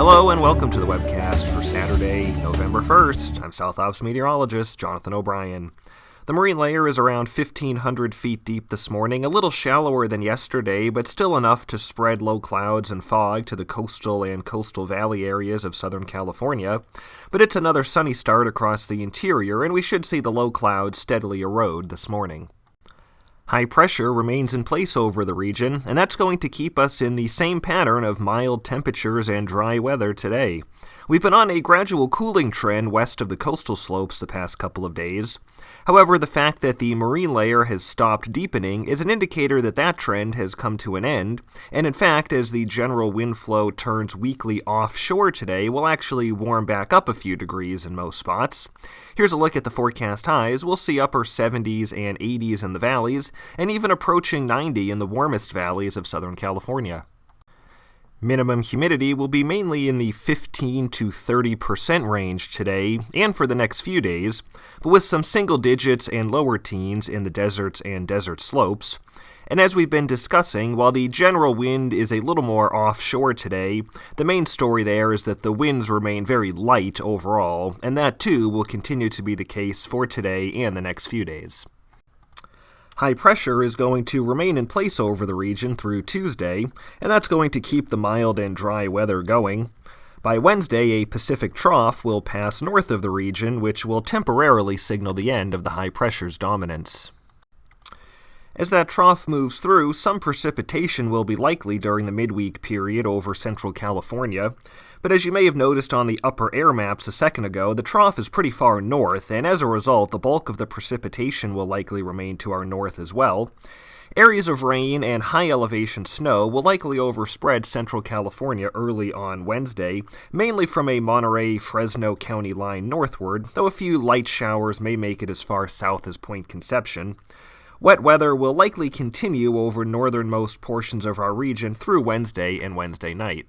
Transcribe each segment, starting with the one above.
Hello and welcome to the Webcast for Saturday, November 1st. I'm South Ops meteorologist Jonathan O'Brien. The marine layer is around 1,500 feet deep this morning, a little shallower than yesterday, but still enough to spread low clouds and fog to the coastal and coastal valley areas of Southern California. But it's another sunny start across the interior, and we should see the low clouds steadily erode this morning. High pressure remains in place over the region, and that's going to keep us in the same pattern of mild temperatures and dry weather today. We've been on a gradual cooling trend west of the coastal slopes the past couple of days. However, the fact that the marine layer has stopped deepening is an indicator that that trend has come to an end, and in fact, as the general wind flow turns weakly offshore today, we'll actually warm back up a few degrees in most spots. Here's a look at the forecast highs. We'll see upper 70s and 80s in the valleys, and even approaching 90 in the warmest valleys of Southern California. Minimum humidity will be mainly in the 15 to 30% range today and for the next few days, but with some single digits and lower teens in the deserts and desert slopes. And as we've been discussing, while the general wind is a little more offshore today, the main story there is that the winds remain very light overall, and that too will continue to be the case for today and the next few days. High pressure is going to remain in place over the region through Tuesday, and that's going to keep the mild and dry weather going. By Wednesday, a Pacific trough will pass north of the region, which will temporarily signal the end of the high pressure's dominance. As that trough moves through, some precipitation will be likely during the midweek period over central California. But as you may have noticed on the upper air maps a second ago, the trough is pretty far north, and as a result, the bulk of the precipitation will likely remain to our north as well. Areas of rain and high-elevation snow will likely overspread central California early on Wednesday, mainly from a Monterey-Fresno County line northward, though a few light showers may make it as far south as Point Conception. Wet weather will likely continue over northernmost portions of our region through Wednesday and Wednesday night.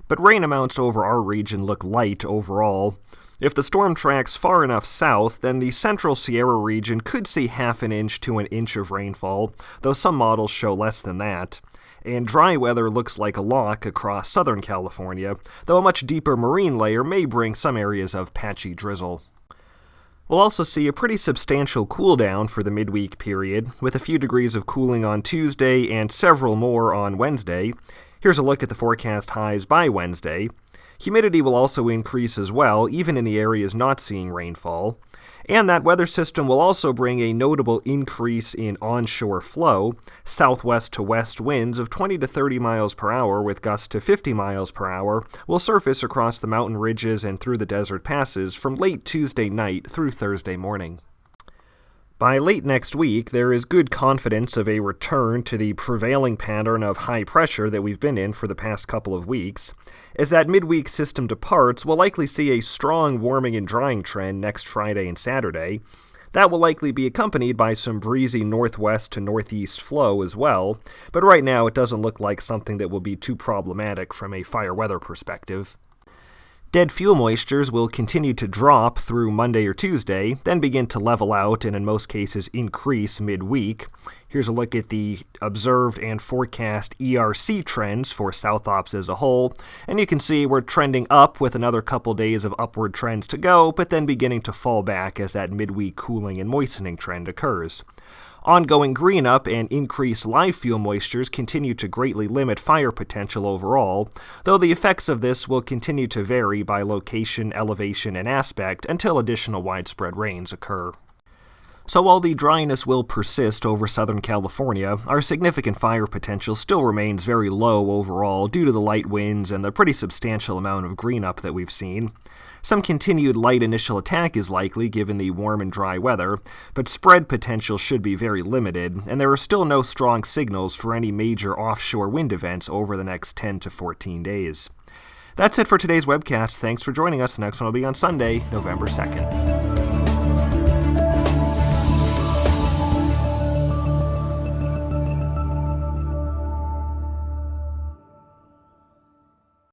But rain amounts over our region look light overall. If the storm tracks far enough south, then the central Sierra region could see half an inch to an inch of rainfall, though some models show less than that. And dry weather looks like a lock across Southern California, though a much deeper marine layer may bring some areas of patchy drizzle. We'll also see a pretty substantial cool down for the midweek period, with a few degrees of cooling on Tuesday and several more on Wednesday. Here's a look at the forecast highs by Wednesday. Humidity will also increase as well, even in the areas not seeing rainfall. And that weather system will also bring a notable increase in onshore flow. Southwest to west winds of 20 to 30 miles per hour with gusts to 50 miles per hour will surface across the mountain ridges and through the desert passes from late Tuesday night through Thursday morning. By late next week, there is good confidence of a return to the prevailing pattern of high pressure that we've been in for the past couple of weeks. As that midweek system departs, we'll likely see a strong warming and drying trend next Friday and Saturday. That will likely be accompanied by some breezy northwest to northeast flow as well, but right now it doesn't look like something that will be too problematic from a fire weather perspective. Dead fuel moistures will continue to drop through Monday or Tuesday, then begin to level out and in most cases increase midweek. Here's a look at the observed and forecast ERC trends for South Ops as a whole, and you can see we're trending up with another couple days of upward trends to go, but then beginning to fall back as that midweek cooling and moistening trend occurs. Ongoing green up and increased live fuel moistures continue to greatly limit fire potential overall, though the effects of this will continue to vary by location, elevation, and aspect until additional widespread rains occur. So while the dryness will persist over Southern California, our significant fire potential still remains very low overall due to the light winds and the pretty substantial amount of green up that we've seen. Some continued light initial attack is likely given the warm and dry weather, but spread potential should be very limited, and there are still no strong signals for any major offshore wind events over the next 10 to 14 days. That's it for today's webcast. Thanks for joining us. The next one will be on Sunday, November 2nd.